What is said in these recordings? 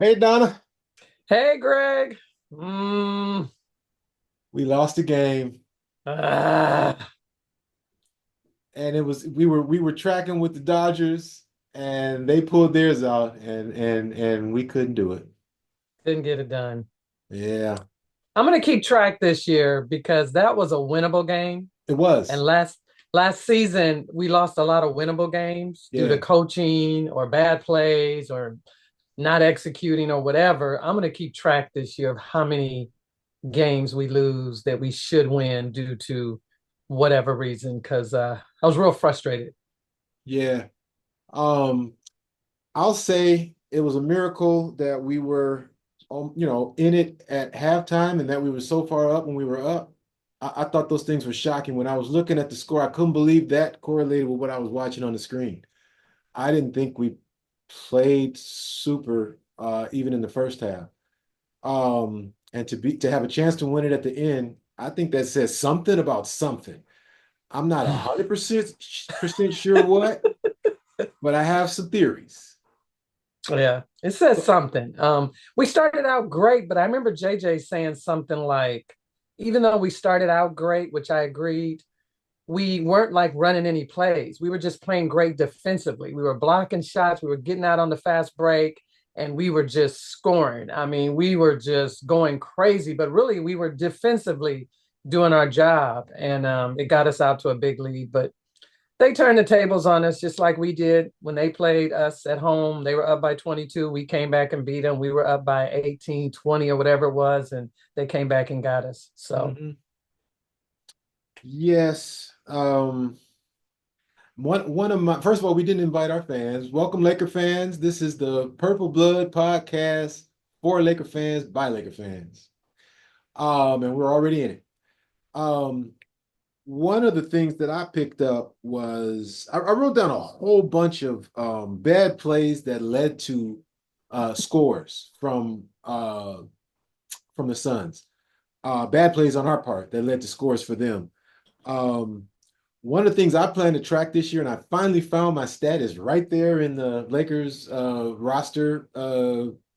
Hey Donna, Hey, Greg. Mm, we lost the game, ah, and we were tracking with the Dodgers, and they pulled theirs out, and we couldn't do it. didn't get it done. Yeah, I'm gonna keep track this year because that was a winnable game. it And was. last season we lost a lot of winnable games due to Yeah, coaching or bad plays or not executing or whatever. I'm gonna keep track this year of how many games we lose that we should win due to whatever reason. Because I was real frustrated. yeah. Um, I'll say it was a miracle that we were, in it at halftime, and that we were so far up when we were up. I thought those things were shocking. When I was looking at the score, I couldn't believe that correlated with what I was watching on the screen. I didn't think we played super even in the first half. And to have a chance to win it at the end, I think that says something about something. I'm not 100% sure what, but I have some theories. Yeah, it says something. We started out great, but I remember JJ saying something like, even though we started out great, which I agreed, we weren't like running any plays. We were just playing great defensively. We were blocking shots, we were getting out on the fast break, and we were just scoring. I mean, we were just going crazy, but really we were defensively doing our job, and it got us out to a big lead. But they turned the tables on us just like we did when they played us at home. They were up by 22. We came back and beat them. We were up by 18, 20, or whatever it was, and they came back and got us. So, Mhm. Yes. One of my first of all, we didn't invite our fans. Welcome, Laker fans. This is the Purple Blood podcast for Laker fans by Laker fans. And we're already in it. Um, One of the things that I picked up was I wrote down a whole bunch of bad plays that led to scores from the Suns. Bad plays on our part that led to scores for them. Um, One of the things I plan to track this year, and I finally found my stat, is right there in the Lakers roster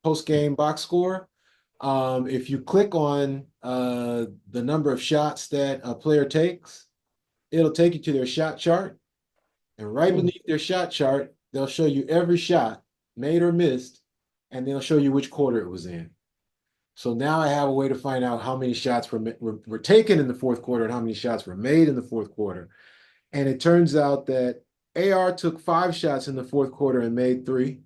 post-game box score. If you click on the number of shots that a player takes, it'll take you to their shot chart. And right hmm. beneath their shot chart, they'll show you every shot, made or missed, and they'll show you which quarter it was in. So now I have a way to find out how many shots were taken in the fourth quarter and how many shots were made in the fourth quarter. And it turns out that AR took 5 shots in the fourth quarter and made three.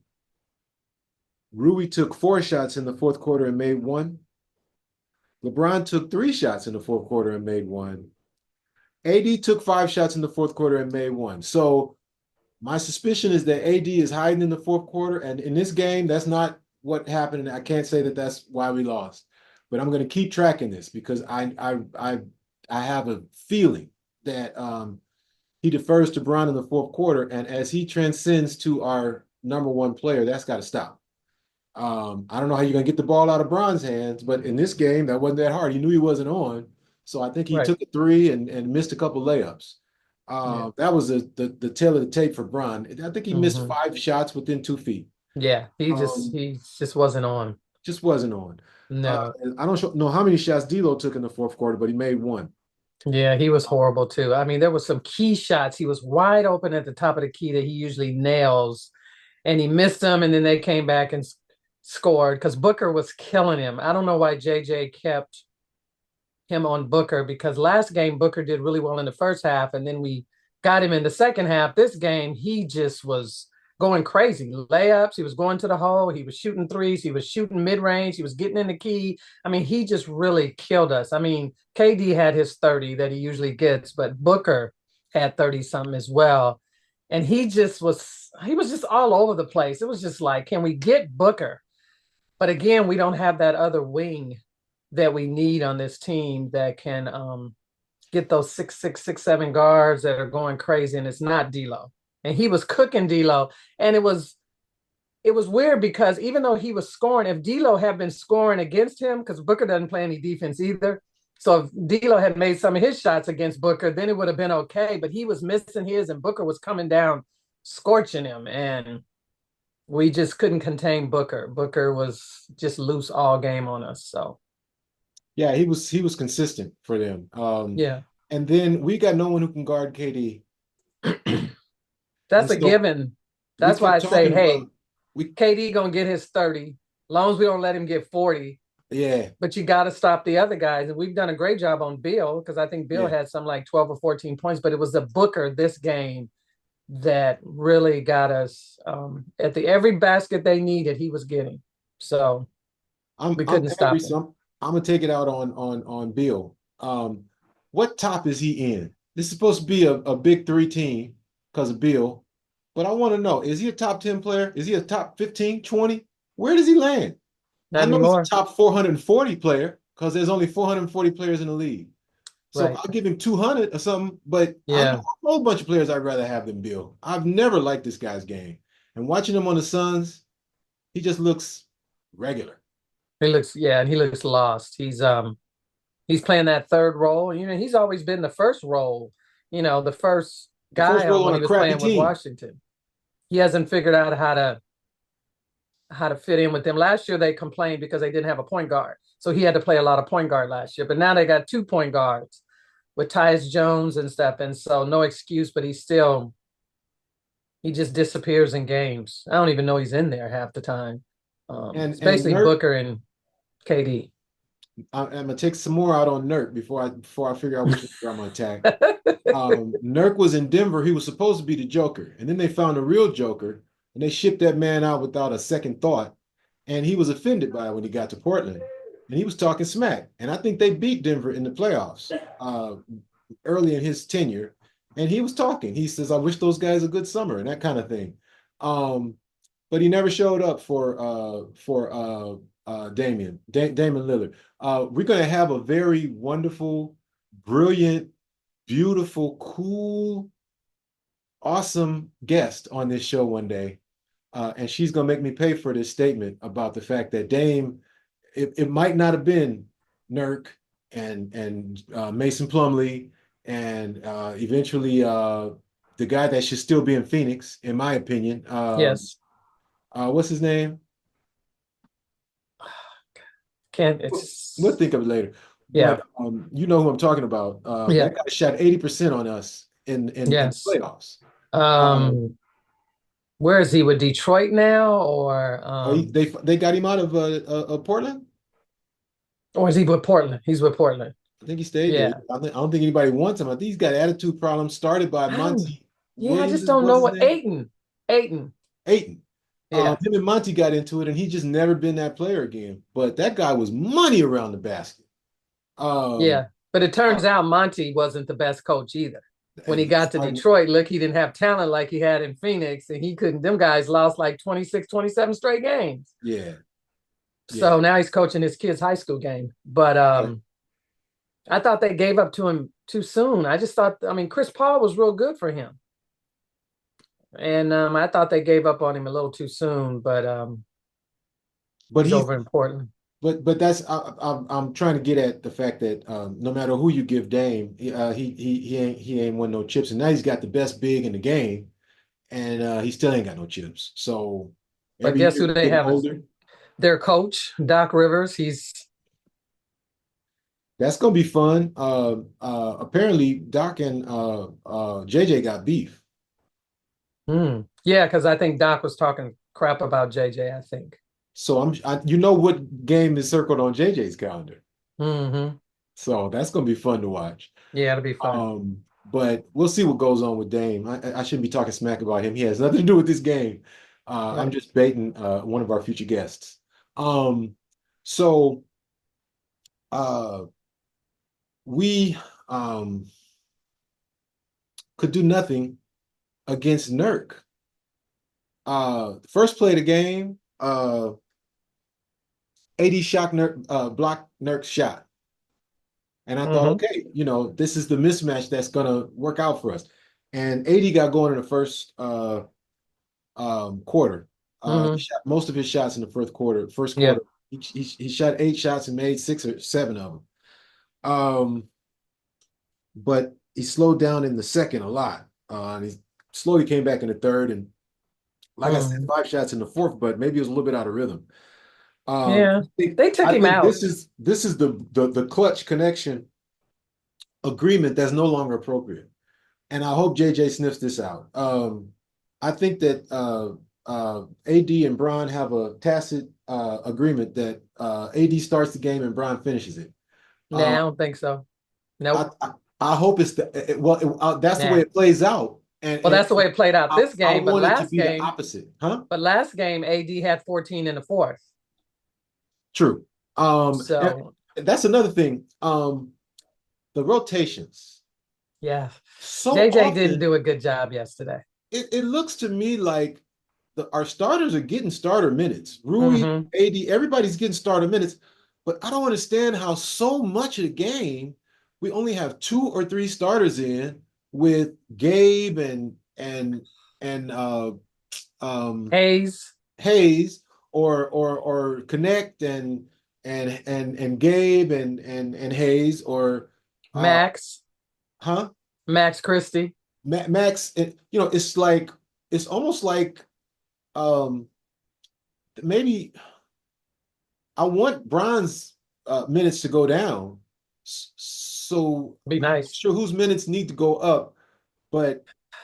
Rui took 4 shots in the fourth quarter and made one. LeBron took 3 shots in the fourth quarter and made one. AD took 5 shots in the fourth quarter and made one. So my suspicion is that AD is hiding in the fourth quarter. And in this game, that's not what happened. And I can't say that that's why we lost. But I'm going to keep tracking this because I have a feeling that he defers to Bron in the fourth quarter, and as he transcends to our number one player, that's got to stop. I don't know how you're gonna get the ball out of Bron's hands, but in this game, that wasn't that hard. He knew he wasn't on, so I think he Right. took a three and missed a couple layups. Yeah. That was the tail of the tape for Bron. I think he missed Hmm. 5 shots within 2 feet. Yeah. Um, He just wasn't on. just wasn't on. Uh, No. I don't know how many shots D'Lo took in the fourth quarter, but he made one. Yeah, he was horrible too. I mean, there was some key shots. He was wide open at the top of the key that he usually nails, and he missed them, and then they came back and scored because Booker was killing him. I don't know why JJ kept him on Booker because last game Booker did really well in the first half, and then we got him in the second half. This game, he just was going crazy. Layups, he was going to the hole, he was shooting threes, he was shooting mid range, he was getting in the key. I mean, he just really killed us. I mean, KD had his 30 that he usually gets, but Booker had 30 something as well. And he was just all over the place. It was just like, can we get Booker? But again, we don't have that other wing that we need on this team that can get those 6'6", 6'7" guards that are going crazy, and it's not D'Lo. And he was cooking D'Lo, and it was weird because even though he was scoring, if D'Lo had been scoring against him, because Booker doesn't play any defense either. So if D'Lo had made some of his shots against Booker, then it would have been okay. But he was missing his, and Booker was coming down, scorching him, and We just couldn't contain Booker. Booker was just loose all game on us. So Yeah, he was consistent for them. yeah, And then we got no one who can guard KD. And that's a so given. we That's why I kept say, talking about hey, we KD gonna get his 30, long as we don't let him get 40. yeah, But you got to stop the other guys. And we've done a great job on Bill because I think Bill yeah. had some like 12 or 14 points, but it was the Booker this game that really got us at the every basket they needed, he was getting. So we I'm couldn't angry, stop him. so I'm gonna take it out on Bill. What top is he in? This is supposed to be a big three team because of Bill, but I want to know, is he a top 10 player? Is he a top 15, 20? Where does he land? I Not know he's a anymore. top 440 player because there's only 440 players in the league. So Right. I'll give him 200 or something, but I know Yeah. a whole bunch of players I'd rather have than Bill. I've never liked this guy's game. And watching him on the Suns, he just looks regular. Yeah, and he looks lost. He's playing that third role. He's always been the first role, the first The first guy on role on when a he was crappy playing with team. Washington. He hasn't figured out how to fit in with them. Last year they complained because they didn't have a point guard. So he had to play a lot of point guard last year. But now they got two point guards with Tyus Jones and stuff. And so no excuse, but he just disappears in games. I don't even know he's in there half the time. It's And basically Nurk, Booker and KD. I'm gonna take some more out on Nurk before I figure out which one I'm gonna attack. Nurk was in Denver. He was supposed to be the Joker, and then they found a real Joker, and they shipped that man out without a second thought. And he was offended by it when he got to Portland, and he was talking smack. And I think they beat Denver in the playoffs early in his tenure, and he was talking. He says, "I wish those guys a good summer," and that kind of thing. Um, but he never showed up for Damon Lillard. We're going to have a very wonderful, brilliant, beautiful, cool, awesome guest on this show one day. And she's going to make me pay for this statement about the fact that Dame, it might not have been Nurk and Mason Plumlee and eventually the guy that should still be in Phoenix, in my opinion. Yes. What's his name? Can't We'll it's think of it later. yeah. But you know who I'm talking about. Yeah. That guy shot 80% on us in the Yes. playoffs. Um, Um where is he with Detroit now they got him out of Portland. or is he with Portland? He's with Portland. I think he stayed there. Yeah. I don't think anybody wants him. I think he's got attitude problems started by I don't Monty yeah, I Williams, just don't was know his what name? Aiton. Aiton. Yeah. Him and Monty got into it, and he just never been that player again. But that guy was money around the basket. Um, Yeah. But it uh, turns out Monty wasn't the best coach either. When he and got to Detroit, look, he didn't have talent like he had in Phoenix, and he couldn't, them guys lost like 26, 27 straight games. yeah, yeah. So now he's coaching his kids' high school game. But I thought they gave up to him too soon. I just thought, I mean, Chris Paul was real good for him. And I thought they gave up on him a little too soon, but But he's he's over in Portland. but that's I'm trying to get at the fact that no matter who you give Dame, he ain't won no chips, and now he's got the best big in the game, and he still ain't got no chips. So But every guess year who he's they getting have as older. their coach, Doc Rivers. That's gonna be fun. Apparently Doc and JJ got beef. Yeah, because I think Doc was talking crap about JJ, I think. So you know what game is circled on JJ's calendar. Hmm. So that's gonna be fun to watch. Yeah, it'll be fun. But we'll see what goes on with Dame. I shouldn't be talking smack about him. He has nothing to do with this game. I'm Right. just baiting one of our future guests. Um, so uh, we could do nothing against Nurk. First play of the game, AD shock Nurk, block Nurk's shot. And I thought, Hmm. okay, this is the mismatch that's gonna work out for us. And AD got going in the first quarter. He Hmm. shot most of his shots in the first quarter. First Yeah. quarter, he shot 8 shots and made 6 or 7 of them. Um, but he slowed down in the second a lot. And he slowly came back in the third and like I said, Mm. 5 shots in the fourth, but maybe it was a little bit out of rhythm. Yeah. They took I him think out. this is the clutch connection agreement that's no longer appropriate. And I hope JJ sniffs this out. I think that AD and Bron have a tacit agreement that AD starts the game and Bron finishes it. Nah, I Uh, don't think so. I, Nope. I I hope it's that's the way Nah. it plays out, and Well, that's the way it played out this I game, want it to be the opposite, huh? but last game, AD had 14 in the fourth. True. And So that's another thing. The rotations. yeah. So JJ didn't often, do a good job yesterday. it looks to me like our starters are getting starter minutes. Rui, Hmm. AD, everybody's getting starter minutes, but I don't understand how so much of the game we only have 2 or 3 starters in with Gabe and um Hayes, Hayes or Connect and Gabe and Hayes or uh Max, huh Max Christie. Max. It's like it's almost like um maybe I want Bron's minutes to go down. So Be I'm not nice. sure whose minutes need to go up, but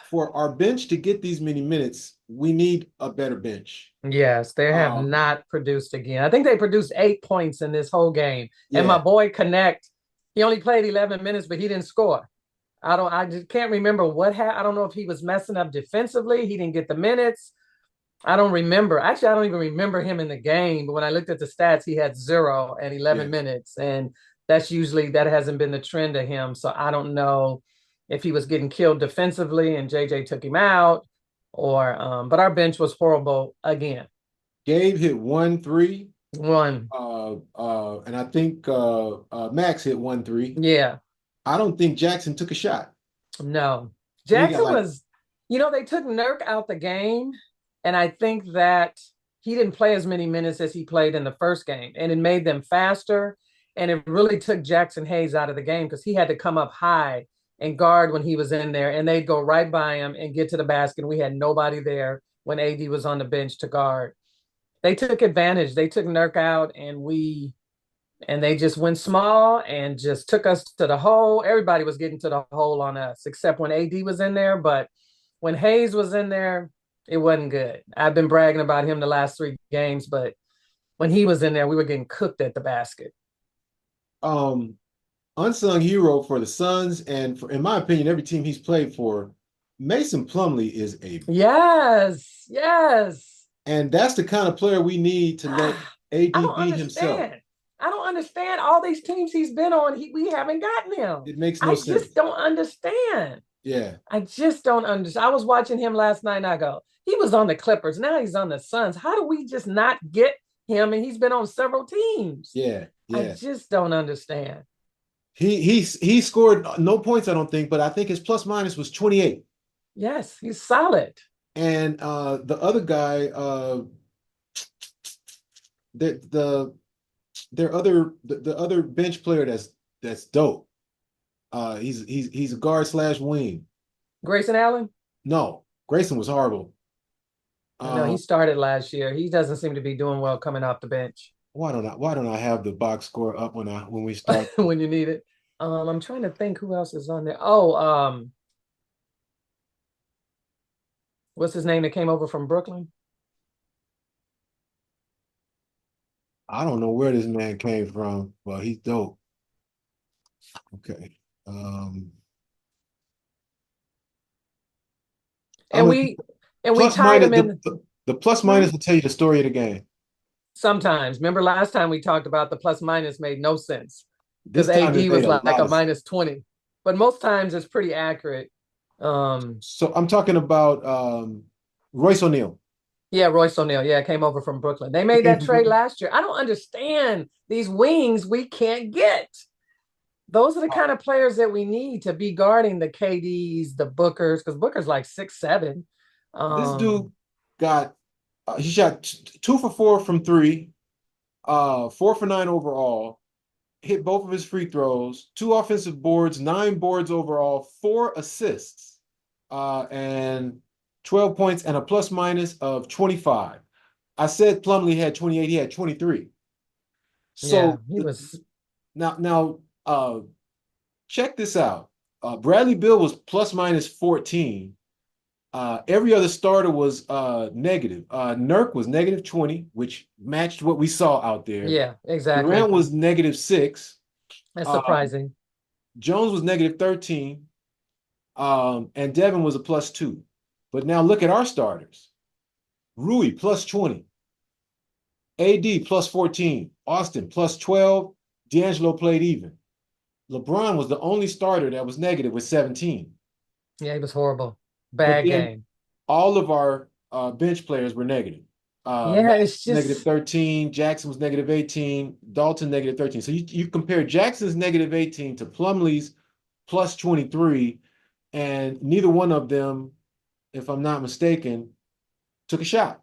for our bench to get these many minutes, we need a better bench. Yes, they have Um, not produced again. I think they produced 8 points in this whole game. And my yeah, boy Connect, he only played 11 minutes, but he didn't score. I just can't remember what happened. I don't know if he was messing up defensively. He didn't get the minutes. I don't remember. Actually, I don't even remember him in the game. But when I looked at the stats, he had 0 and 11 yeah. minutes. And that hasn't been the trend of him. So I don't know if he was getting killed defensively and JJ took him out or but our bench was horrible again. Gabe hit 1 3, One. and I think Max hit 1 3. Yeah. I don't think Jackson took a shot. No. And he got Jackson like, was, they took Nurk out the game, and I think that he didn't play as many minutes as he played in the first game, and it made them faster. And it really took Jackson Hayes out of the game because he had to come up high and guard when he was in there, and they'd go right by him and get to the basket. We had nobody there when AD was on the bench to guard. They took advantage. They took Nurk out, and they just went small and just took us to the hole. Everybody was getting to the hole on us, except when AD was in there. But when Hayes was in there, it wasn't good. I've been bragging about him the last 3 games, but when he was in there, we were getting cooked at the basket. um unsung hero for the Suns, and in my opinion, every team he's played for. Mason Plumlee is Yes, yes. and that's the kind of player we need to let I AD don't be himself. understand. I don't understand all these teams he's been on. We haven't gotten him. It makes no I just sense. don't understand. Yeah, I just don't understand. I was watching him last night and I go, he was on the Clippers. Now he's on the Suns. How do we just not get him? And he's been on several teams. yeah, I yeah. just don't understand. He scored no points, I don't think, but I think his plus minus was 28. Yes, he's solid. And the other guy, the the other bench player that's dope. He's a guard slash wing. Grayson Allen? No, Grayson was horrible. I know he Uh, started last year. He doesn't seem to be doing well coming off the bench why don't I have the box score up when we start? when you need it. I'm trying to think who else is on there. Oh, what's his name that came over from Brooklyn? I don't know where this man came from, but he's dope. Okay. I'm And gonna we plus tied minus him in. the plus Hmm? minus will tell you the story of the game. Sometimes. Remember last time we talked about the plus minus made no sense because This time it AD made was a like lot a of sense. minus 20. But most times it's pretty accurate. So I'm talking about Royce O'Neal. Yeah, Royce O'Neal. Yeah, came over from Brooklyn. They He made came that from trade Brooklyn. last year. I don't understand these wings we can't get. Those are the kind of players that we need to be guarding the KDs, the Bookers, because Booker's like 6'7". This Um, dude got he shot 2 for 4 from three, 4 for 9 overall, hit both of his free throws, 2 offensive boards, 9 boards overall, 4 assists, and 12 points, and a plus minus of 25. I said Plumlee had 28, he had 23. Yeah, So he was. now check this out. Bradley Beal was plus minus 14. Every other starter was negative. Nurk was negative 20, which matched what we saw out there. Yeah, exactly. Durant was negative 6. That's Um, surprising. Jones was negative 13. And Devin was a plus 2. But now look at our starters. Rui plus 20. AD plus 14. Austin plus 12. D'Angelo played even. LeBron was the only starter that was negative with 17. Yeah, he was horrible. But Bad then game. all of our bench players were negative. Yeah, Max it's negative just 13, Jackson was negative 18, Dalton negative 13. So you compare Jackson's negative 18 to Plumlee's plus 23, and neither one of them, if I'm not mistaken, took a shot.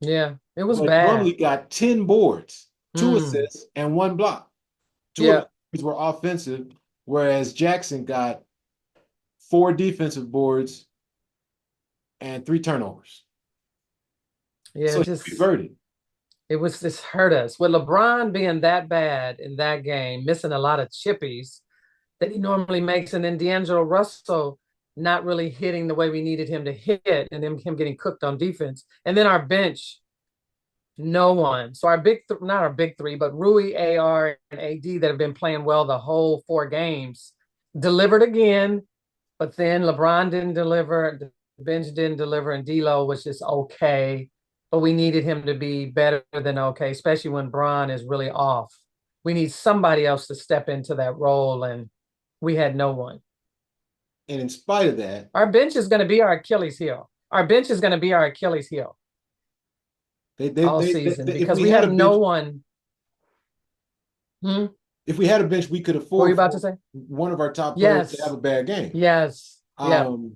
yeah, it was But bad. Plumlee got 10 boards, 2 Mm, assists, and 1 block. 2 of yeah, the boards were offensive, whereas Jackson got 4 defensive boards and 3 turnovers. yeah, So he just reverted. it was just hurt us. With LeBron being that bad in that game, missing a lot of chippies that he normally makes, and then D'Angelo Russell not really hitting the way we needed him to hit, and then him getting cooked on defense. And then our bench, no one. So our not our big three, but Rui, AR, and AD that have been playing well the whole 4 games, delivered again. But then LeBron didn't deliver, the bench didn't deliver, and D'Lo was just okay. But we needed him to be better than okay, especially when Bron is really off. We need somebody else to step into that role, and we had no one. And in spite of that, Our bench is going to be our Achilles heel. Our bench is going to be our Achilles heel all season if because we we had have a no bench, one. Hmm? if we had a bench, we could What were you afford about to for say? one of our top players to have Yes. a bad game. Yes. Yep. Um,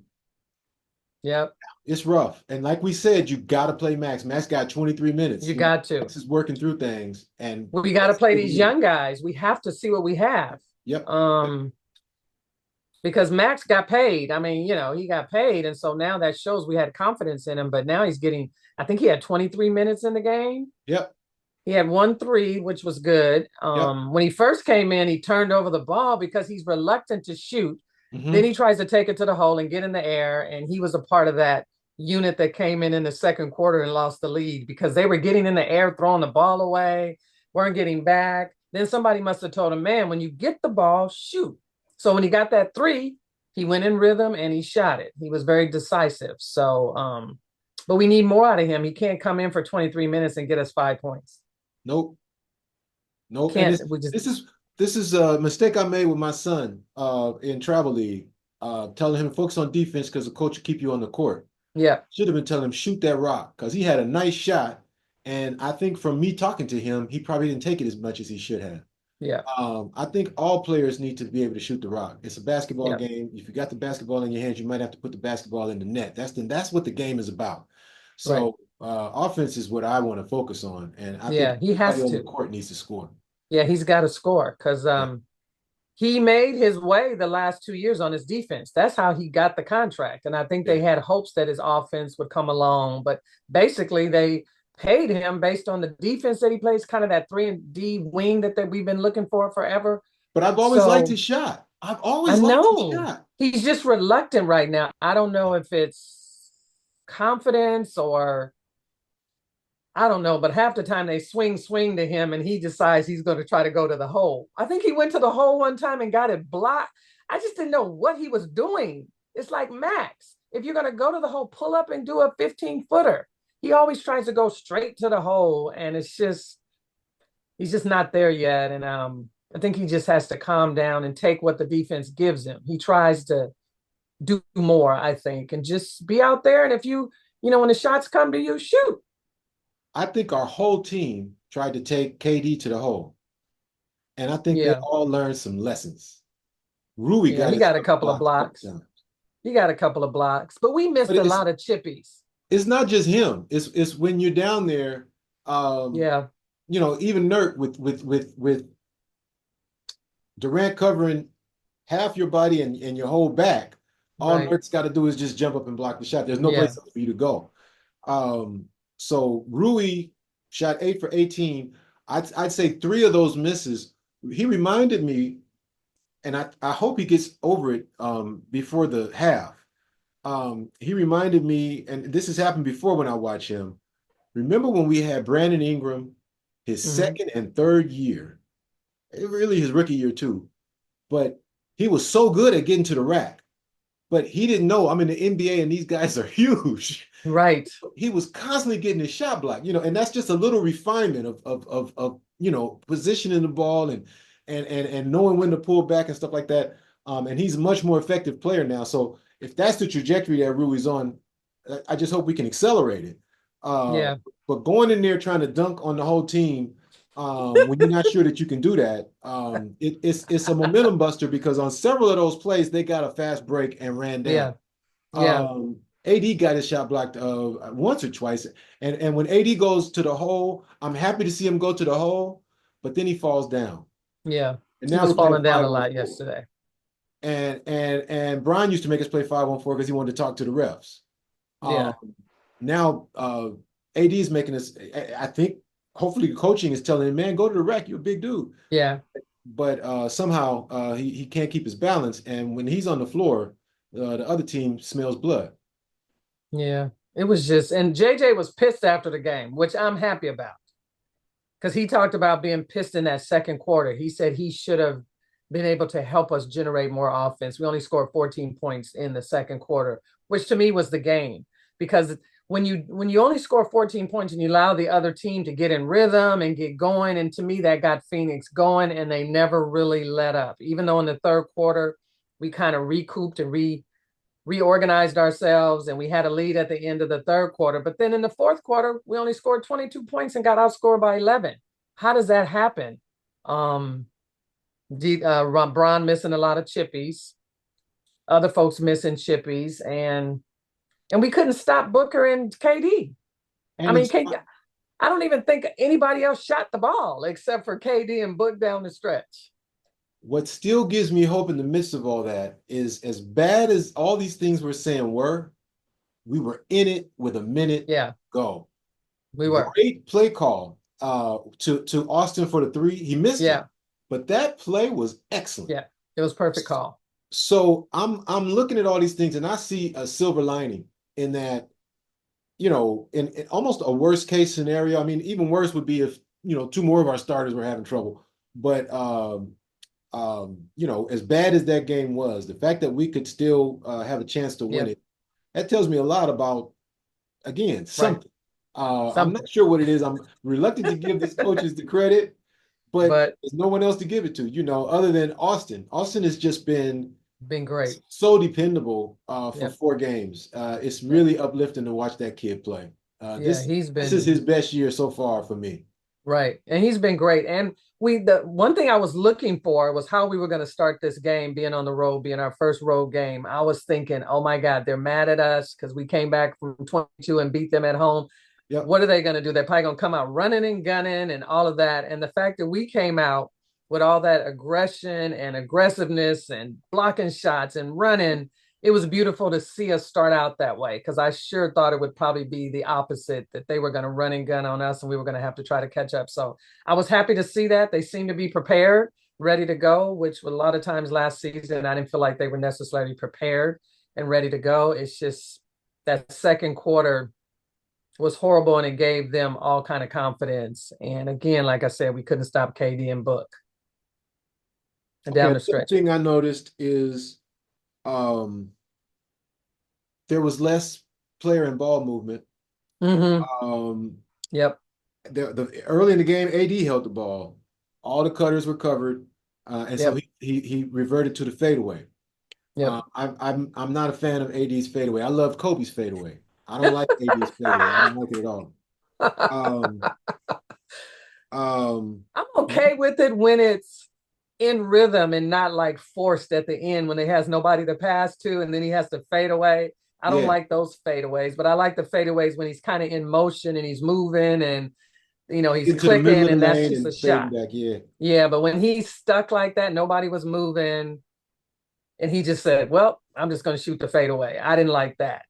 Yep. it's rough. And like we said, you got to play Max. Max got 23 minutes. You got Max to. is working through things, and We got to that's play what we these need. young guys. We have to see what we have. Yep. Um, because Max got paid. I mean, he got paid. And so now that shows we had confidence in him. But now he's getting, I think he had 23 minutes in the game. Yep. He had 1 3, which was good. Yep. When he first came in, he turned over the ball because he's reluctant to shoot. Then Hmm. he tries to take it to the hole and get in the air. And he was a part of that unit that came in the second quarter and lost the lead because they were getting in the air, throwing the ball away, weren't getting back. Then somebody must have told him, man, when you get the ball, shoot. So when he got that 3, he went in rhythm and he shot it. He was very decisive. So, but we need more out of him. He can't come in for 23 minutes and get us 5 points. Nope. Nope. And Can't we just this is a mistake I made with my son in travel league, telling him to focus on defense because the coach will keep you on the court. yeah, Should have been telling him shoot that rock because he had a nice shot. And I think from me talking to him, he probably didn't take it as much as he should have. yeah, I think all players need to be able to shoot the rock. It's a basketball yeah, game. If you got the basketball in your hands, you might have to put the basketball in the net. That's what the game is about. right. So offense is what I want to focus on, and I think Yeah, he everybody has on the to. court needs to score. Yeah, he's got to score because Yeah. he made his way the last 2 years on his defense. That's how he got the contract. And I think they Yeah. had hopes that his offense would come along, but basically they paid him based on the defense that he plays, kind of that 3 and D wing that we've been looking for forever. But I've always liked So his shot. I've I always liked his know shot. he's just reluctant right now. I don't know if it's confidence or I don't know, but half the time they swing to him and he decides he's going to try to go to the hole. I think he went to the hole one time and got it blocked. I just didn't know what he was doing. It's like Max. If you're going to go to the hole, pull up and do a 15-footer. He always tries to go straight to the hole, and he's just not there yet. And I think he just has to calm down and take what the defense gives him. He tries to do more, I think, and just be out there. And if when the shots come to you, shoot. I think our whole team tried to take KD to the hole, and I think they Yeah. all learned some lessons. Rui Yeah, got he his got a stuff couple of blocked a couple blocks. times. He got a couple of blocks, but we But missed a lot of chippies. it's not just him. It's when you're down there, Yeah, even Nurk with Durant covering half your body and your whole back. All Right. Nurk's got to do is just jump up and block the shot. There's no Yeah. place else for you to go. So Rui shot 8 for 18. I'd say three of those misses. He reminded me, and I hope he gets over it before the half. He reminded me, and this has happened before when I watch him. Remember when we had Brandon Ingram, his Hmm. second and third year, really his rookie year too, but he was so good at getting to the rack. But he didn't know I'm in the NBA and these guys are huge. Right. He was constantly getting his shot blocked, and that's just a little refinement of positioning the ball and knowing when to pull back and stuff like that. And he's a much more effective player now. So if that's the trajectory that Rui's on, I just hope we can accelerate it. Uh, Yeah. but going in there trying to dunk on the whole team, when you're not sure that you can do that, it's a momentum buster because on several of those plays they got a fast break and ran down. Yeah. Yeah. AD got his shot blocked once or twice, and when AD goes to the hole, I'm happy to see him go to the hole, but then he falls down, Yeah. and He now was we're playing falling down five a on lot four. yesterday. And Brian used to make us play 5-on-4 because he wanted to talk to the refs. Um, Yeah. Now AD is making us. I think hopefully the coaching is telling him, man, go to the rack. You're a big dude. Yeah. But somehow he can't keep his balance, and when he's on the floor, the other team smells blood. Yeah. It was just, and JJ was pissed after the game, which I'm happy about because he talked about being pissed in that second quarter. He said he should have been able to help us generate more offense. We only scored 14 points in the second quarter, which to me was the game because when you only score 14 points and you allow the other team to get in rhythm and get going, and to me that got Phoenix going, and they never really let up. Even though in the third quarter we kind of recouped and reorganized ourselves and we had a lead at the end of the third quarter. But then in the fourth quarter, we only scored 22 points and got outscored by 11. How does that happen? Um, Bron missing a lot of chippies, other folks missing chippies, and we couldn't stop Booker and KD. I And mean, it's KD, I don't even think anybody else shot the ball except for KD and Book down the stretch. what still gives me hope in the midst of all that is as bad as all these things we're saying were, we were in it with a minute to Yeah, go. we were. Great play call to Austin for the three. He missed it, Yeah, but that play was excellent. yeah. It was perfect call. So I'm looking at all these things and I see a silver lining in that, in almost a worst case scenario. I mean, even worse would be if, two more of our starters were having trouble. But as bad as that game was, the fact that we could still have a chance to win Yeah, it, that tells me a lot about, again, right. something. I'm Something. not sure what it is. I'm reluctant to give these coaches the credit, but But there's no one else to give it to, other than Austin. Austin has just been been great. so dependable for Yeah, 4 games. It's yeah, really uplifting to watch that kid play. yeah. This He's this is been his best year so far for me. right, and he's been great. And the one thing I was looking for was how we were going to start this game, being on the road, being our first road game. I was thinking, oh my God, they're mad at us because we came back from 22 and beat them at home. Yep. What are they going to do? They're probably going to come out running and gunning and all of that. And the fact that we came out with all that aggression and aggressiveness and blocking shots and running, it was beautiful to see us start out that way because I sure thought it would probably be the opposite, that they were going to run and gun on us and we were going to have to try to catch up. So I was happy to see that. They seemed to be prepared, ready to go, which a lot of times last season, I didn't feel like they were necessarily prepared and ready to go. It's just that second quarter was horrible and it gave them all kind of confidence. And again, like I said, we couldn't stop KD and Book Okay. down the Another stretch. thing I noticed is um, there was less player and ball movement. Mm-hmm. Um, Yep. early in the game, AD held the ball. All the cutters were covered, and so Yep. he reverted to the fadeaway. Yep. I'm not a fan of AD's fadeaway. I love Kobe's fadeaway. I don't like AD's fadeaway. I don't like it at all. Um, um, I'm okay with it when it's in rhythm and not like forced at the end when he has nobody to pass to and then he has to fade away. I don't yeah, like those fadeaways, but I like the fadeaways when he's kind of in motion and he's moving and he's into the middle clicking of the and that's lane just a and fading shot. back. Yeah. Yeah, but when he's stuck like that, nobody was moving, and he just said, "Well, I'm just going to shoot the fadeaway. I didn't like that.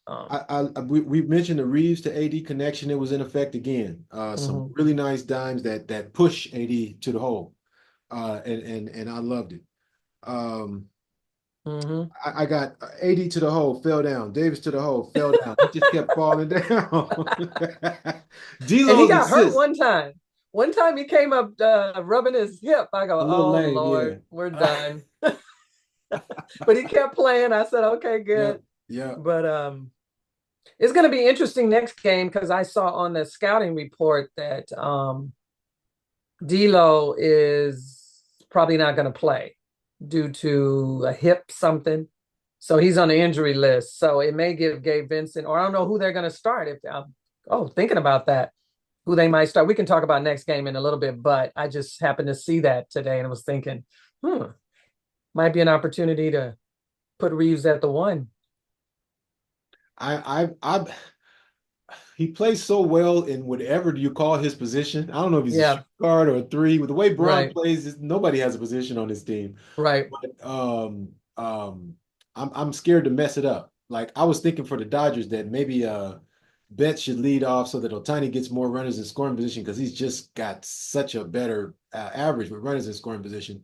Um, We mentioned the Reeves to AD connection. It was in effect again. Some mhm, really nice dimes that push AD to the hole. And I loved it. Um, mhm. I got AD to the hole, fell down. Davis to the hole, fell down. He just kept falling down. And he D'Lo's got hurt assist, one time. One time he came up rubbing his hip. I go, a little oh lame, Lord, we're yeah. done. But he kept playing. I said, okay, Yeah, good. yeah. But it's going to be interesting next game because I saw on the scouting report that D'Lo is probably not going to play due to a hip something. So he's on the injury list. So it may give Gabe Vincent, or I don't know who they're going to start. If thinking about that, who they might start. We can talk about next game in a little bit, but I just happened to see that today and I was thinking, might be an opportunity to put Reeves at the one. I he plays so well in whatever you call his position. I don't know if he's a shoot Yeah, guard or a three. With the way Braun right, plays, nobody has a position on his team. right. But I'm scared to mess it up. Like I was thinking for the Dodgers that maybe Betts should lead off so that Ohtani gets more runners in scoring position because he's just got such a better average with runners in scoring position.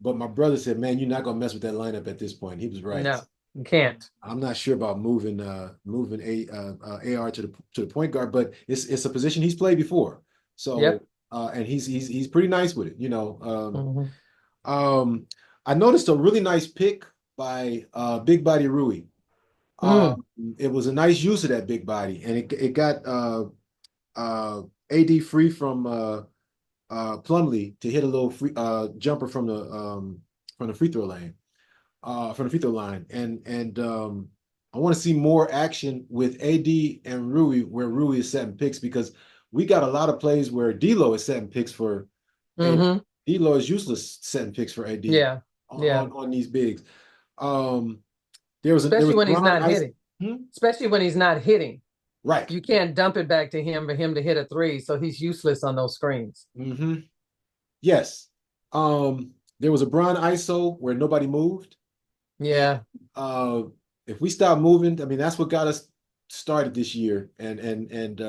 But my brother said, "Man, you're not gonna mess with that lineup at this point." He was right. No, you can't. I'm not sure about moving AR to the point guard, but it's a position he's played before. Yep. So and he's pretty nice with it, you know. Hmm. I noticed a really nice pick by Big Body Rui. Mm, It was a nice use of that big body, and it got AD free from Plumlee to hit a little free jumper from the free throw lane from the free throw line, and I want to see more action with AD and Rui where Rui is setting picks because we got a lot of plays where D'Lo is setting picks for AD. hmm. D'Lo is useless setting picks for AD Yeah, on yeah. on these bigs. Um, there was Especially when he's Bron not Ice. hitting. Hmm? Especially when he's not hitting. Right. You can't dump it back to him for him to hit a three, so he's useless on those screens. Hmm. Yes. There was a Bron ISO where nobody moved. And Yeah, uh, if we stop moving, I mean, that's what got us started this year, and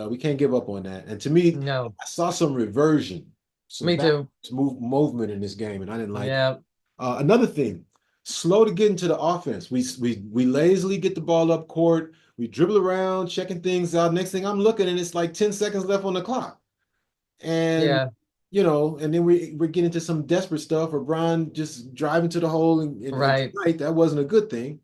we can't give up on that. And to me, no. I saw some reversion, some Me back too. movement in this game, and I didn't like it. Yeah, Another thing, slow to get into the offense. We lazily get the ball up court. We dribble around, checking things out. Next thing I'm looking, and it's like 10 seconds left on the clock. And yeah, and then we get into some desperate stuff, or Brian just driving to the hole, and right. tonight that wasn't a good thing.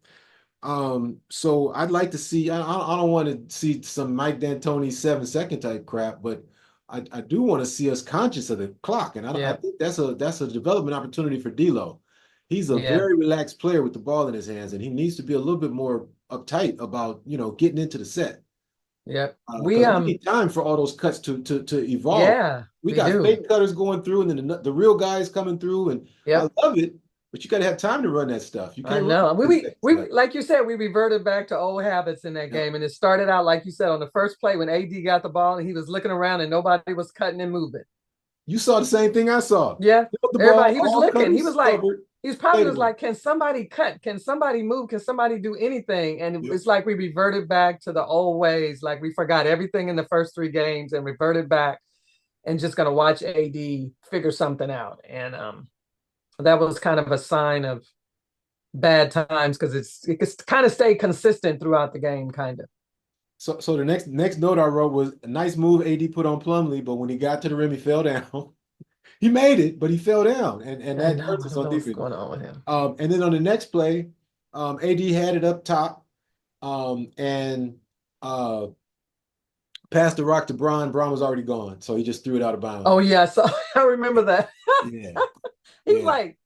So I'd like to see. I don't want to see some Mike D'Antoni 7 second type crap, but I do want to see us conscious of the clock, and I Yeah, think that's a development opportunity for D'Lo. He's a yeah, very relaxed player with the ball in his hands, and he needs to be a little bit more uptight about getting into the set yeah. We because we need time for all those cuts to evolve. yeah, We we got do. fake cutters going through, and then the real guys coming through, and I Yep. love it. But you got to have time to run that stuff. You I can't run know. it in 10 seconds. We like you said, we reverted back to old habits in that Yeah. game. And it started out, like you said, on the first play when AD got the ball and he was looking around and nobody was cutting and moving. You saw the same thing I saw. Yeah. Held the ball, Everybody, he was all looking. He was cutters like, covered, he was probably was fadeaway. like, can somebody cut? Can somebody move? Can somebody do anything? And Yep. it's like we reverted back to the old ways. Like we forgot everything in the first three games and reverted back and just gonna watch AD figure something out. And that was kind of a sign of bad times because it's kind of stayed consistent throughout the game, kind of. So the next note I wrote was a nice move AD put on Plumlee, but when he got to the rim, he fell down. He made it, but he fell down, and I that know. hurts I us don't on know what's defense. going on with him. And then on the next play, AD had it up top, and uh, passed the rock to Bron. Bron was already gone, so he just threw it out of Oh bounds. yeah, so I remember that. Yeah, He's yeah, like,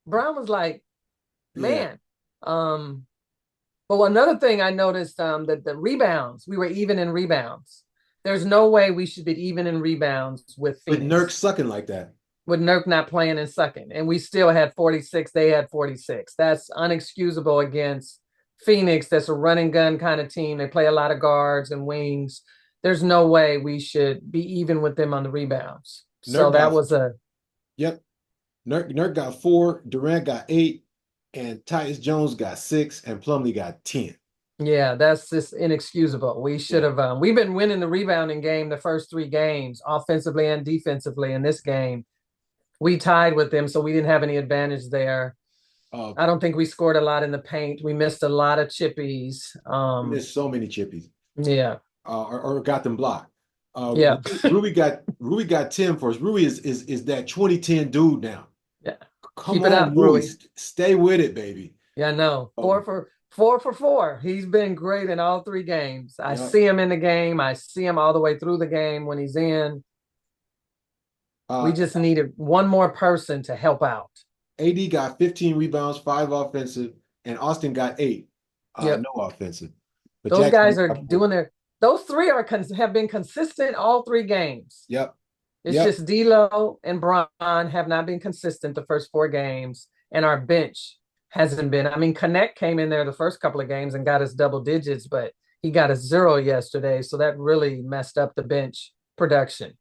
Brown was like, yeah. man. But another thing I noticed, that the rebounds, we were even in rebounds. There's no way we should be even in rebounds with With Nurk Phoenix, sucking like that. with Nurk not playing and sucking. And we still had 46, they had 46. That's unexcusable against Phoenix. That's a running gun kind of team. They play a lot of guards and wings. There's no way we should be even with them on the rebounds. So Nurk that got was a Yep. Nurk got 4. Durant got 8. and Tyus Jones got 6, and Plumlee got 10. Yeah, that's just inexcusable. We should Yeah. have we've been winning the rebounding game the first three games, offensively and defensively. In this game, we tied with them, so we didn't have any advantage there. Uh, I don't think we scored a lot in the paint. We missed a lot of chippies. there's so many chippies, Yeah, or got them blocked. yeah, Rui got 10 for us. Rui is that 2010 dude now. yeah. Come Keep it on, up, Rui, Rui. stay with it, baby. Yeah, no. Oh, Four for four. He's been great in all three games. I yeah. see him in the game. I see him all the way through the game when he's in. We Uh, just needed one more person to help out. AD got 15 rebounds, 5 offensive, and Austin got 8, Yep. no offensive. But Those Jackson guys are got 4. doing those three have been consistent all three games. Yep. It's Yep. just D'Lo and Bron have not been consistent the first four games, and our bench hasn't been. I mean, Connect came in there the first couple of games and got us double digits, but he got us 0 yesterday, so that really messed up the bench production.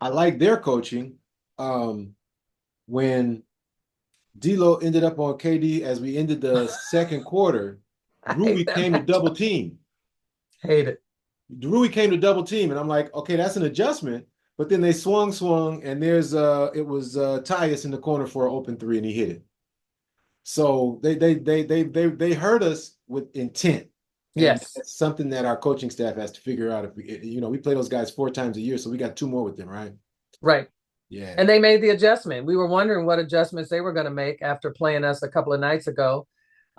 I like their coaching. When D'Lo ended up on KD as we ended the second quarter, I Rui hate that came to double matchup. team. Hate it. Rui came to double team, and I'm like, okay, that's an adjustment. But then they swung, and it was Tyus in the corner for an open three, and he hit it. So they hurt us with intent, and Yes, it's something that our coaching staff has to figure out. If we play those guys 4 times a year, so we got 2 more with them, right? right. Yeah, And they made the adjustment. We were wondering what adjustments they were going to make after playing us a couple of nights ago.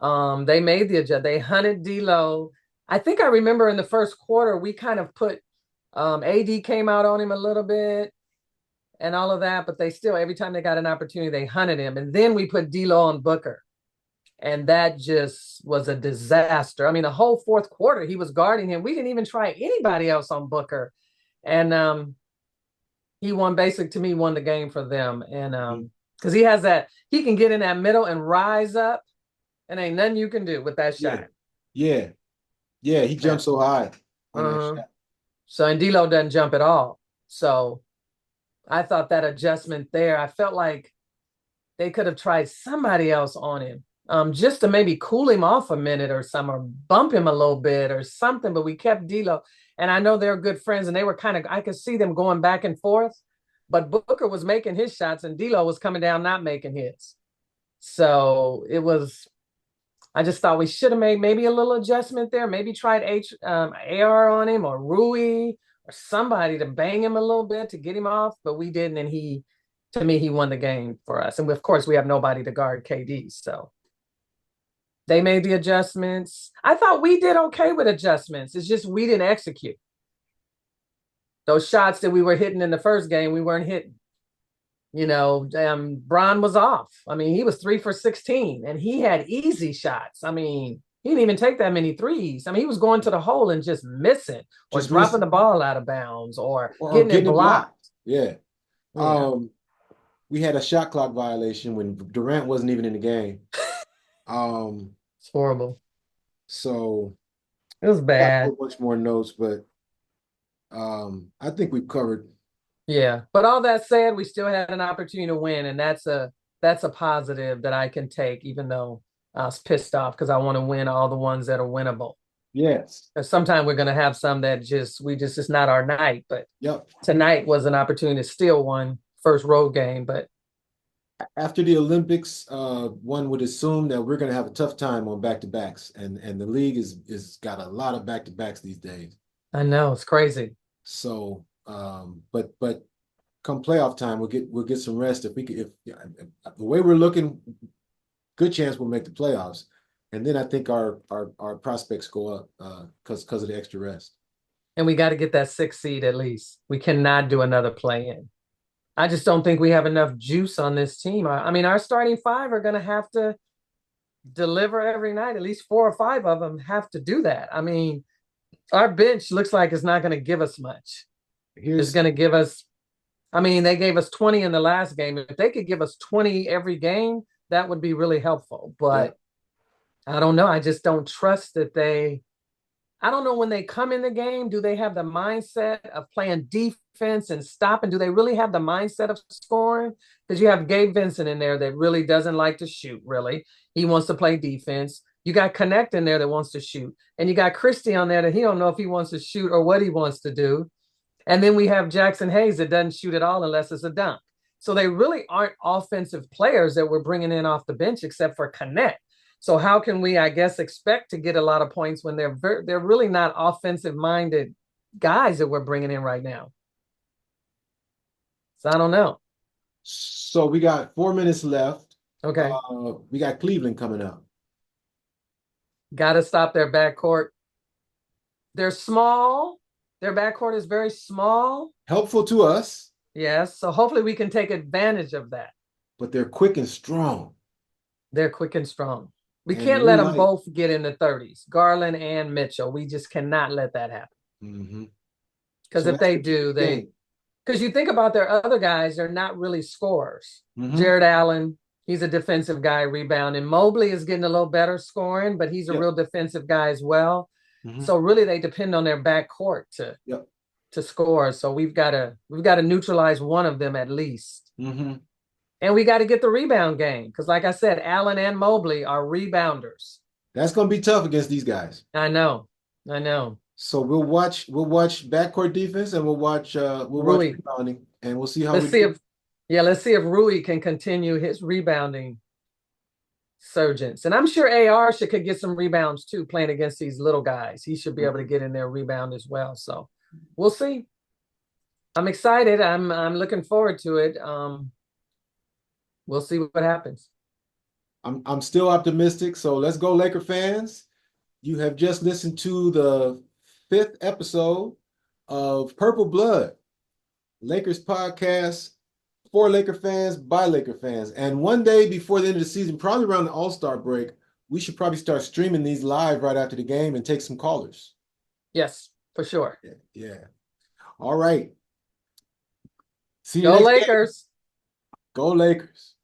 They made the adjust. They hunted D'Lo. I think I remember in the first quarter we kind of put AD came out on him a little bit and all of that, but they still every time they got an opportunity they hunted him. And then we put D'Lo on Booker, and that just was a disaster. I mean, the whole fourth quarter he was guarding him. We didn't even try anybody else on Booker, and he won won the game for them. And because he has he can get in that middle and rise up, and ain't nothing you can do with that yeah, shot. yeah, yeah. He Yeah. jumped so high on that Uh-huh. shot. So and D'Lo doesn't jump at all. So I thought that adjustment there, I felt like they could have tried somebody else on him. Just to maybe cool him off a minute or something, or bump him a little bit or something. But we kept D'Lo, and I know they're good friends, and they were I could see them going back and forth. But Booker was making his shots, and D'Lo was coming down not making his. So it was. I just thought we should have made maybe a little adjustment there. Maybe tried AR on him or Rui or somebody to bang him a little bit to get him off, but we didn't. And to me, he won the game for us. And of course, we have nobody to guard KD. So they made the adjustments. I thought we did okay with adjustments. It's just we didn't execute. Those shots that we were hitting in the first game, we weren't hitting. Bron was off. I mean, he was 3 for 16 and he had easy shots. I mean, he didn't even take that many threes. I mean, he was going to the hole and just missing or Just dropping miss the ball out of bounds or or getting it getting it blocked. blocked. Yeah. Yeah. We had a shot clock violation when Durant wasn't even in the game. It's horrible. So It was I got a bad. whole bunch more notes, but I think we've covered. Yeah. But all that said, we still had an opportunity to win. And that's a positive that I can take, even though I was pissed off because I want to win all the ones that are winnable. Yes. Sometimes we're going to have some that it's not our night, but Yep. tonight was an opportunity to steal one first road game. But After the Olympics, one would assume that we're going to have a tough time on back-to-backs, and the league is got a lot of back-to-backs these days. I know it's crazy. So, but come playoff time, we'll get some rest if we could. If the way we're looking, good chance we'll make the playoffs, and then I think our prospects go up because of the extra rest. And we got to get that 6th seed at least. We cannot do another play in. I just don't think we have enough juice on this team. I mean, our starting five are going to have to deliver every night. At least 4 or 5 of them have to do that. I mean, our bench looks like it's not going to give us much. It's Here's going to give us, I mean, they gave us 20 in the last game. If they could give us 20 every game, that would be really helpful. But yeah, I don't know. I just don't trust that I don't know when they come in the game, do they have the mindset of playing defense and stopping? Do they really have the mindset of scoring? Because you have Gabe Vincent in there that really doesn't like to shoot, really. He wants to play defense. You got Connect in there that wants to shoot. And you got Christie on there that he don't know if he wants to shoot or what he wants to do. And then we have Jackson Hayes that doesn't shoot at all unless it's a dunk. So they really aren't offensive players that we're bringing in off the bench except for Connect. So how can we, I guess, expect to get a lot of points when they're really not offensive minded guys that we're bringing in right now? So I don't know. So we got 4 minutes left. Okay, We got Cleveland coming up. got to stop their backcourt. They're small. Their backcourt is very small. Helpful to us, Yes. So hopefully we can take advantage of that. but they're quick and strong. They're quick and strong. We And can't we're let them like, both get in the 30s, Garland and Mitchell. We just cannot let that happen. mm-hmm. Because So if that's they the key do, game. because you think about their other guys, they're not really scorers. Mm-hmm. Jared Allen, he's a defensive guy, rebounding. Mobley is getting a little better scoring, but he's a Yep. real defensive guy as well. Mm-hmm. So really, they depend on their backcourt Yep. to score. So we've got to neutralize one of them at least. Mm-hmm. And we got to get the rebound game because, like I said, Allen and Mobley are rebounders. That's gonna be tough against these guys. I know. So we'll watch backcourt defense and we'll watch Rui. rebounding and we'll see how Let's we see do. let's see if Rui can continue his rebounding surgence. And I'm sure AR could get some rebounds too, playing against these little guys. He should be able to get in there rebound as well. So we'll see. I'm excited. I'm looking forward to it. We'll see what happens. I'm still optimistic. So let's go, Laker fans. You have just listened to the 5th episode of Purple Blood, Lakers podcast for Laker fans by Laker fans. And one day before the end of the season, probably around the All-Star break, we should probably start streaming these live right after the game and take some callers. Yes, for sure. Yeah. All right. See you Go next game. Lakers. Go Lakers.